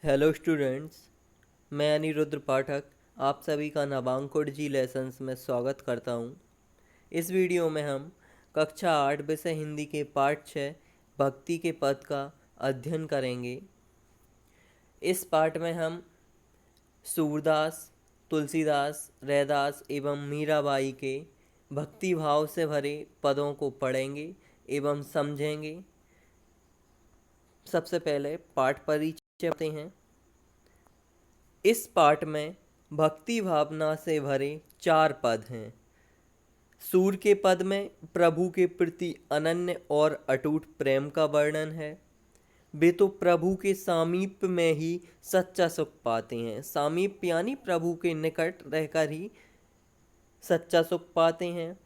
Hello students, मैं अनिरुद्र पाठक आप सभी का नवांकुर जी लेसन्स में स्वागत करता हूँ। इस वीडियो में हम कक्षा 8 विषय हिंदी के पाठ 6 भक्ति के पद का अध्ययन करेंगे। इस पाठ में हम सूरदास, तुलसीदास, रैदास एवं मीराबाई के भक्ति भाव से भरे पदों को पढ़ेंगे एवं समझेंगे। सबसे पहले पाठ परिचय करते हैं। इस पाठ में भक्ति भावना से भरे 4 पद हैं। सूर के पद में प्रभु के प्रति अनन्य और अटूट प्रेम का वर्णन है। वे तो प्रभु के सामीप्य में ही सच्चा सुख पाते हैं। सामीप्य यानी प्रभु के निकट रहकर ही सच्चा सुख पाते हैं।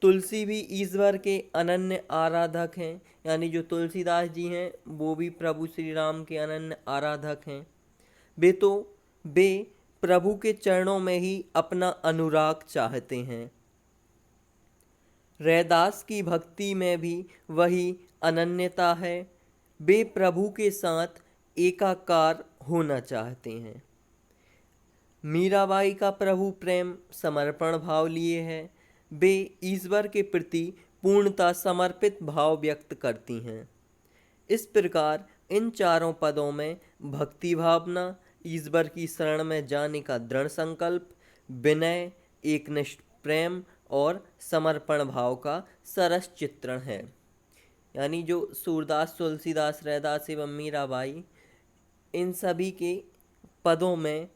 तुलसी भी ईश्वर के अनन्य आराधक हैं, यानी जो तुलसीदास जी हैं वो भी प्रभु श्री राम के अनन्य आराधक हैं। वे प्रभु के चरणों में ही अपना अनुराग चाहते हैं। रैदास की भक्ति में भी वही अनन्यता है। वे प्रभु के साथ एकाकार होना चाहते हैं। मीराबाई का प्रभु प्रेम समर्पण भाव लिए है। वे ईश्वर के प्रति पूर्णतः समर्पित भाव व्यक्त करती हैं। इस प्रकार इन चारों पदों में भक्ति भावना, ईश्वर की शरण में जाने का दृढ़ संकल्प, विनय, एकनिष्ठ प्रेम और समर्पण भाव का सरस चित्रण है। यानी जो सूरदास, तुलसीदास, रैदास एवं मीराबाई, इन सभी के पदों में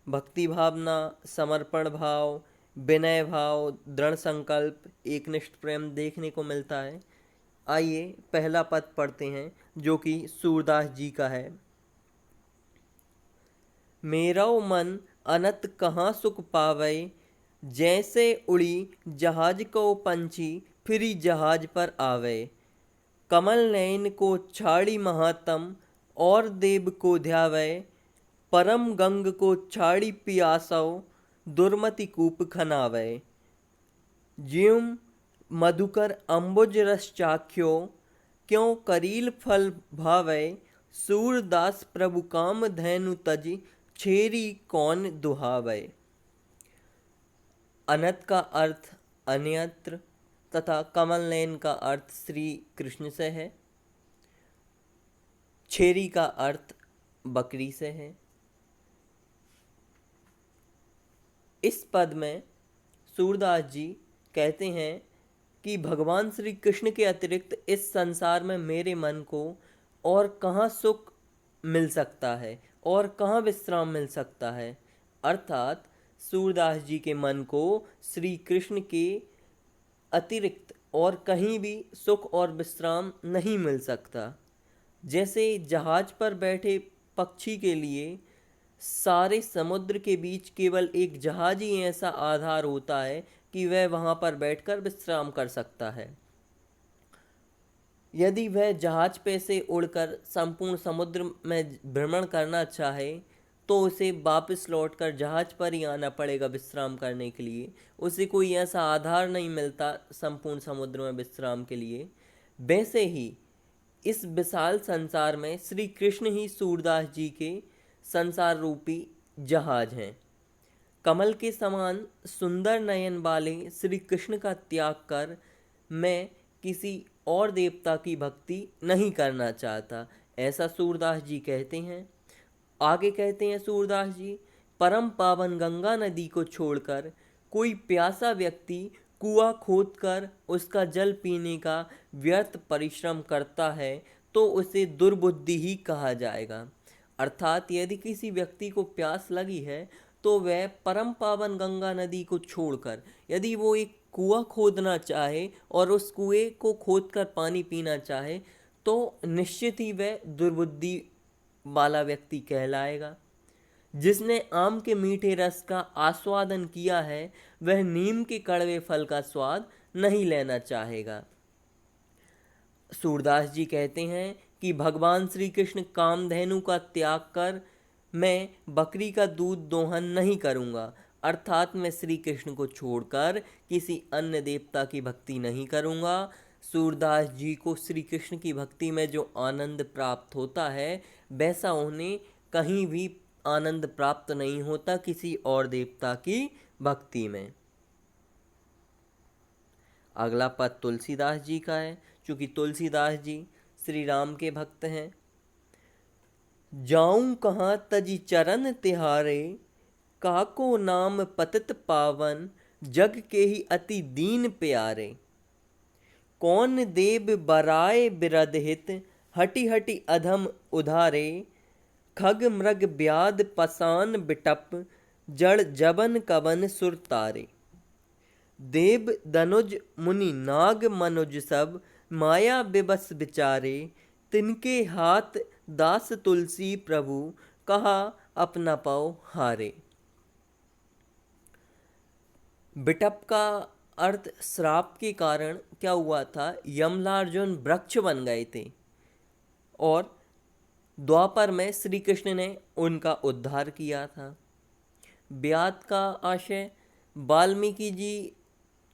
भक्ति भावना, समर्पण भाव, विनय भाव, दृढ़ संकल्प, एकनिष्ठ प्रेम देखने को मिलता है। आइए पहला पद पढ़ते हैं जो कि सूरदास जी का है। मेरा मन अनत कहाँ सुख पावे, जैसे उड़ी जहाज को पंछी फिरी जहाज पर आवे। कमल नयन को छाड़ी महातम और देव को ध्यावे। परम गंग को छाड़ी पियासो दुर्मति कूप खनावे। ज्युम मधुकर अम्बुज रस चाख्यो, क्यों करील फल भावे। सूरदास प्रभु काम धैनु तज, छेरी कौन दुहावे। अनंत का अर्थ अन्यत्र तथा कमल नयन का अर्थ श्री कृष्ण से है। छेरी का अर्थ बकरी से है। इस पद में सूरदास जी कहते हैं कि भगवान श्री कृष्ण के अतिरिक्त इस संसार में मेरे मन को और कहाँ सुख मिल सकता है और कहाँ विश्राम मिल सकता है। अर्थात सूरदास जी के मन को श्री कृष्ण के अतिरिक्त और कहीं भी सुख और विश्राम नहीं मिल सकता। जैसे जहाज पर बैठे पक्षी के लिए सारे समुद्र के बीच केवल एक जहाज ही ऐसा आधार होता है कि वह वहाँ पर बैठकर विश्राम कर सकता है। यदि वह जहाज पे से उड़कर संपूर्ण समुद्र में भ्रमण करना चाहे तो उसे वापस लौटकर जहाज पर ही आना पड़ेगा विश्राम करने के लिए। उसे कोई ऐसा आधार नहीं मिलता संपूर्ण समुद्र में विश्राम के लिए। वैसे ही इस विशाल संसार में श्री कृष्ण ही सूरदास जी के संसार रूपी जहाज हैं। कमल के समान सुंदर नयन वाले श्री कृष्ण का त्याग कर मैं किसी और देवता की भक्ति नहीं करना चाहता, ऐसा सूरदास जी कहते हैं। आगे कहते हैं सूरदास जी, परम पावन गंगा नदी को छोड़कर कोई प्यासा व्यक्ति कुआं खोदकर उसका जल पीने का व्यर्थ परिश्रम करता है तो उसे दुर्बुद्धि ही कहा जाएगा। अर्थात यदि किसी व्यक्ति को प्यास लगी है तो वह परम पावन गंगा नदी को छोड़कर यदि वो एक कुआं खोदना चाहे और उस कुएं को खोदकर पानी पीना चाहे तो निश्चित ही वह दुर्बुद्धि वाला व्यक्ति कहलाएगा। जिसने आम के मीठे रस का आस्वादन किया है वह नीम के कड़वे फल का स्वाद नहीं लेना चाहेगा। सूरदास जी कहते हैं कि भगवान श्री कृष्ण कामधेनु का त्याग कर मैं बकरी का दूध दोहन नहीं करूँगा। अर्थात मैं श्री कृष्ण को छोड़कर किसी अन्य देवता की भक्ति नहीं करूँगा। सूरदास जी को श्री कृष्ण की भक्ति में जो आनंद प्राप्त होता है वैसा उन्हें कहीं भी आनंद प्राप्त नहीं होता किसी और देवता की भक्ति में। अगला पद तुलसीदास जी का है। चूंकि तुलसीदास जी श्री राम के भक्त हैं। जाऊं कहाँ तजी चरण तिहारे, काको नाम पतित पावन, जग के ही अति दीन प्यारे। कौन देव बराए बिरध हित, हटि हटि अधम उधारे। खग मृग ब्याध पसान बिटप, जड़ जबन कवन सुर तारे। देव दनुज मुनि नाग मनुज सब, माया बिबस बिचारे। तिनके हाथ दास तुलसी प्रभु, कहा अपना पाओ हारे। बिटप का अर्थ श्राप के कारण क्या हुआ था, यमलार्जुन वृक्ष बन गए थे और द्वापर में श्री कृष्ण ने उनका उद्धार किया था। ब्याद का आशय वाल्मीकि जी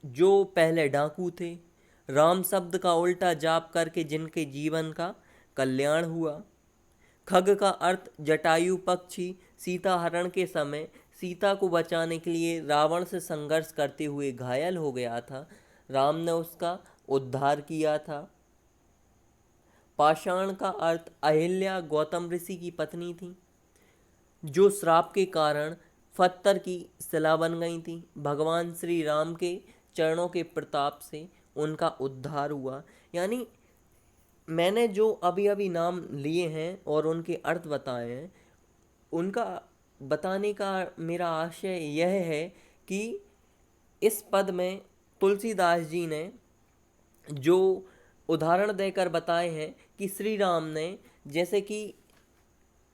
जो पहले डाकू थे, राम शब्द का उल्टा जाप करके जिनके जीवन का कल्याण हुआ। खग का अर्थ जटायु पक्षी सीता हरण के समय सीता को बचाने के लिए रावण से संघर्ष करते हुए घायल हो गया था, राम ने उसका उद्धार किया था। पाषाण का अर्थ अहिल्या गौतम ऋषि की पत्नी थी जो श्राप के कारण पत्थर की शिला बन गई थी। भगवान श्री राम के चरणों के प्रताप से उनका उद्धार हुआ। यानी मैंने जो अभी अभी नाम लिए हैं और उनके अर्थ बताए हैं, उनका बताने का मेरा आशय यह है कि इस पद में तुलसीदास जी ने जो उदाहरण देकर बताए हैं कि श्री राम ने जैसे कि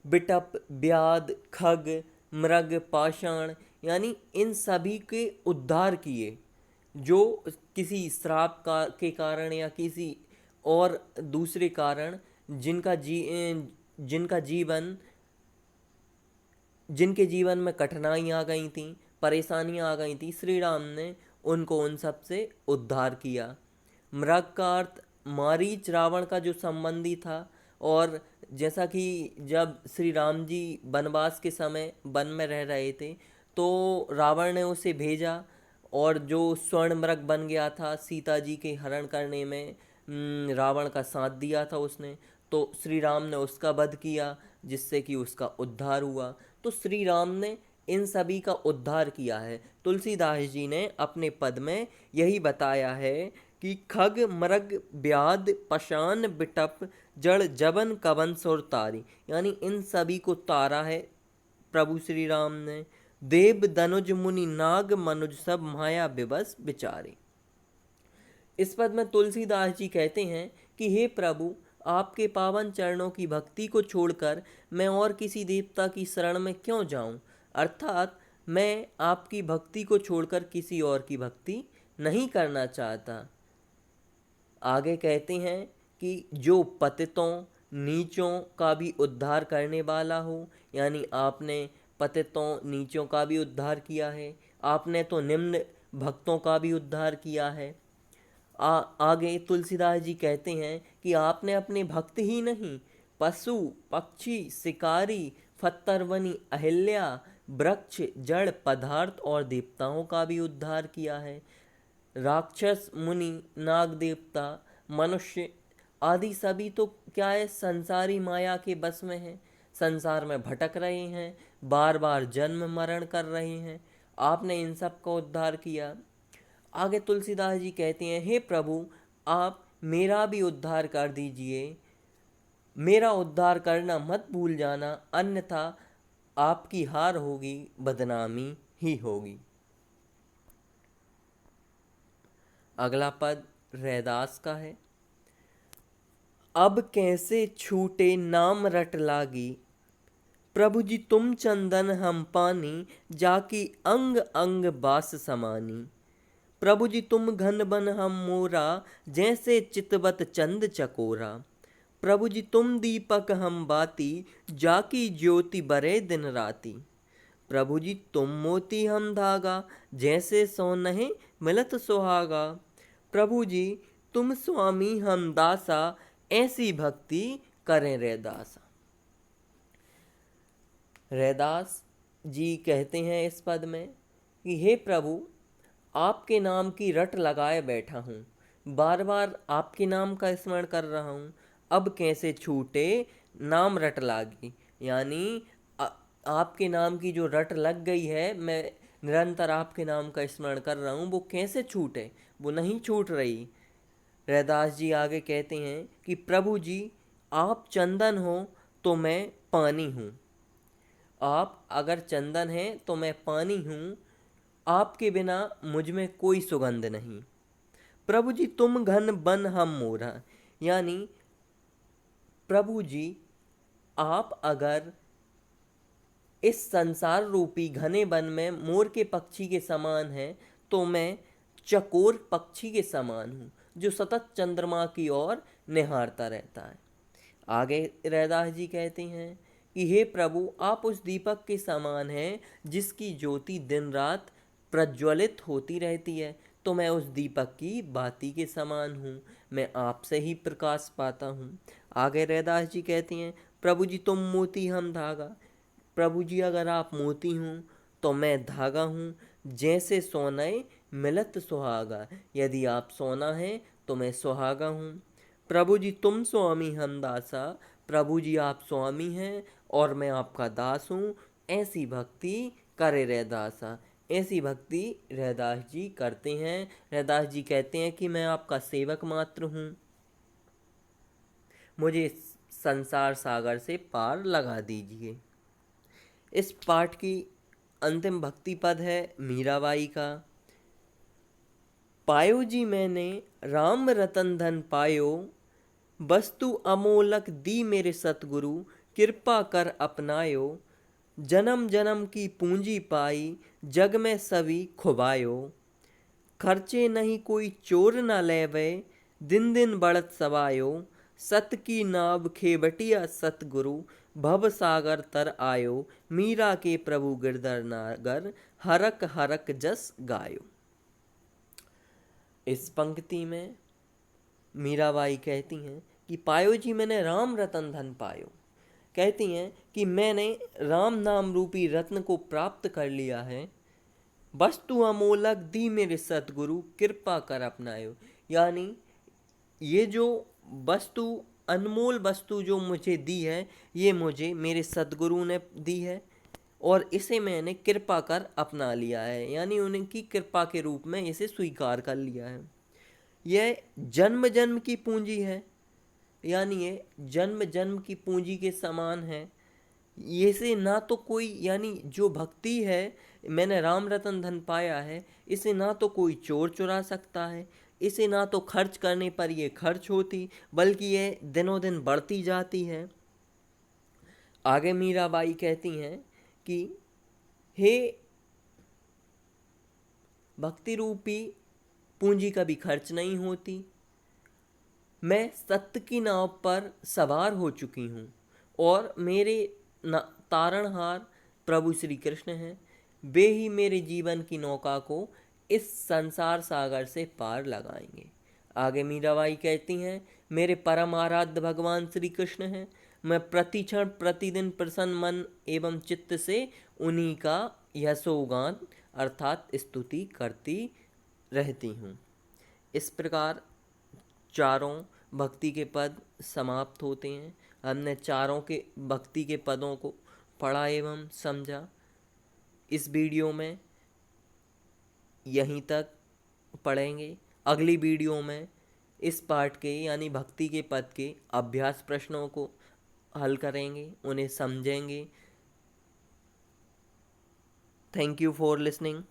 बिटप, ब्याद, खग, मृग, पाषाण यानी इन सभी के उद्धार किए जो किसी श्राप का के कारण या किसी और दूसरे कारण जिनका जीवन जिनके जीवन में कठिनाइयाँ आ गई थीं, परेशानियाँ आ गई थीं, श्री राम ने उनको उन सब से उद्धार किया। मृग का अर्थ मारीच रावण का जो संबंधी था और जैसा कि जब श्री राम जी वनवास के समय वन में रह रहे थे तो रावण ने उसे भेजा और जो स्वर्ण मृग बन गया था सीता जी के हरण करने में रावण का साथ दिया था उसने, तो श्री राम ने उसका वध किया जिससे कि उसका उद्धार हुआ। तो श्री राम ने इन सभी का उद्धार किया है। तुलसीदास जी ने अपने पद में यही बताया है कि खग मृग ब्याद पशान बिटप जड़ जबन कवन सुर तारी, यानी इन सभी को तारा है प्रभु श्री राम ने। देव दनुज मुनि नाग मनुज सब माया बिबस बिचारे। इस पद में तुलसीदास जी कहते हैं कि हे प्रभु, आपके पावन चरणों की भक्ति को छोड़कर मैं और किसी देवता की शरण में क्यों जाऊं, अर्थात मैं आपकी भक्ति को छोड़कर किसी और की भक्ति नहीं करना चाहता। आगे कहते हैं कि जो पतितों नीचों का भी उद्धार करने वाला हो, यानी आपने पतितों नीचों का भी उद्धार किया है, आपने तो निम्न भक्तों का भी उद्धार किया है। आगे तुलसीदास जी कहते हैं कि आपने अपने भक्त ही नहीं, पशु पक्षी शिकारी फत्तरवनी अहिल्या वृक्ष जड़ पदार्थ और देवताओं का भी उद्धार किया है। राक्षस मुनि नाग देवता मनुष्य आदि सभी तो क्या है, संसारी माया के बस में हैं, संसार में भटक रहे हैं, बार बार जन्म मरण कर रहे हैं, आपने इन सब का उद्धार किया। आगे तुलसीदास जी कहते हैं, हे प्रभु, आप मेरा भी उद्धार कर दीजिए, मेरा उद्धार करना मत भूल जाना, अन्यथा आपकी हार होगी, बदनामी ही होगी। अगला पद रैदास का है। अब कैसे छूटे नाम रट लागी, प्रभु जी तुम चंदन हम पानी, जाकी अंग अंग बास समानी। प्रभु जी तुम घन बन हम मोरा, जैसे चितवत चंद चकोरा। प्रभु जी तुम दीपक हम बाती, जाकी ज्योति बरे दिन राती। प्रभु जी तुम मोती हम धागा, जैसे सोनहे मिलत सुहागा। प्रभु जी तुम स्वामी हम दासा, ऐसी भक्ति करें रे दासा। रैदास जी कहते हैं इस पद में कि हे प्रभु, आपके नाम की रट लगाए बैठा हूँ, बार बार आपके नाम का स्मरण कर रहा हूँ, अब कैसे छूटे नाम रट लागी। यानी आपके नाम की जो रट लग गई है, मैं निरंतर आपके नाम का स्मरण कर रहा हूँ, वो कैसे छूटे, वो नहीं छूट रही। रैदास जी आगे कहते हैं कि प्रभु जी, आप चंदन हो तो मैं पानी हूँ, आप अगर चंदन हैं तो मैं पानी हूँ, आपके बिना मुझ में कोई सुगंध नहीं। प्रभु जी तुम घन बन हम मोरा, यानी प्रभु जी, आप अगर इस संसार रूपी घने वन में मोर के पक्षी के समान हैं, तो मैं चकोर पक्षी के समान हूँ जो सतत चंद्रमा की ओर निहारता रहता है। आगे रैदास जी कहते हैं कि हे प्रभु, आप उस दीपक के समान हैं जिसकी ज्योति दिन रात प्रज्वलित होती रहती है, तो मैं उस दीपक की बाती के समान हूँ, मैं आपसे ही प्रकाश पाता हूँ। आगे रैदास जी कहते हैं, प्रभु जी तुम मोती हम धागा, प्रभु जी अगर आप मोती हूँ तो मैं धागा हूँ, जैसे सोनाए मिलत सुहागा, यदि आप सोना हैं तो मैं सुहागा हूँ। प्रभु जी तुम स्वामी हम दासा, प्रभु जी आप स्वामी हैं और मैं आपका दास हूँ, ऐसी भक्ति करे रैदासा। ऐसी भक्ति रैदास जी करते हैं। रैदास जी कहते हैं कि मैं आपका सेवक मात्र हूँ, मुझे इस संसार सागर से पार लगा दीजिए। इस पाठ की अंतिम भक्ति पद है मीराबाई का। पायो जी मैंने राम रतन धन पायो, वस्तु अमोलक दी मेरे सतगुरु, कृपा कर अपनायो, जन्म जन्म की पूंजी पाई, जग में सभी खुबायो, खर्चे नहीं कोई चोर न लेवे, दिन दिन बढ़त सवायो, सत की नाव खेबटिया सतगुरु, भव सागर तर आयो, मीरा के प्रभु गिरधर नागर, हरक हरक जस गायो। इस पंक्ति में मीराबाई कहती हैं कि पायो जी मैंने राम रतन धन पायो, कहती हैं कि मैंने राम नाम रूपी रत्न को प्राप्त कर लिया है, वस्तु अमोलक दी मेरे सतगुरु, कृपा कर अपनायो। यानी ये जो वस्तु, अनमोल वस्तु जो मुझे दी है, ये मुझे मेरे सतगुरु ने दी है और इसे मैंने कृपा कर अपना लिया है, यानी उनकी कृपा के रूप में इसे स्वीकार कर लिया है। यह जन्म जन्म की पूंजी है, यानी ये जन्म जन्म की पूंजी के समान है। ये से ना तो कोई, यानी जो भक्ति है, मैंने राम रतन धन पाया है, इसे ना तो कोई चोर चुरा सकता है, इसे ना तो खर्च करने पर ये खर्च होती, बल्कि ये दिनों दिन बढ़ती जाती है। आगे मीराबाई कहती हैं कि हे भक्ति रूपी पूंजी कभी खर्च नहीं होती, मैं सत्य की नाव पर सवार हो चुकी हूँ और मेरे तारणहार प्रभु श्री कृष्ण हैं, वे ही मेरे जीवन की नौका को इस संसार सागर से पार लगाएंगे। आगे मीराबाई कहती हैं, मेरे परम आराध्य भगवान श्री कृष्ण हैं, मैं प्रतिक्षण प्रतिदिन प्रसन्न मन एवं चित्त से उन्हीं का यशोगान अर्थात स्तुति करती रहती हूँ। इस प्रकार चारों भक्ति के पद समाप्त होते हैं। हमने चारों के भक्ति के पदों को पढ़ा एवं समझा। इस वीडियो में यहीं तक पढ़ेंगे। अगली वीडियो में इस पाठ के यानी भक्ति के पद के अभ्यास प्रश्नों को हल करेंगे, उन्हें समझेंगे। Thank you for listening.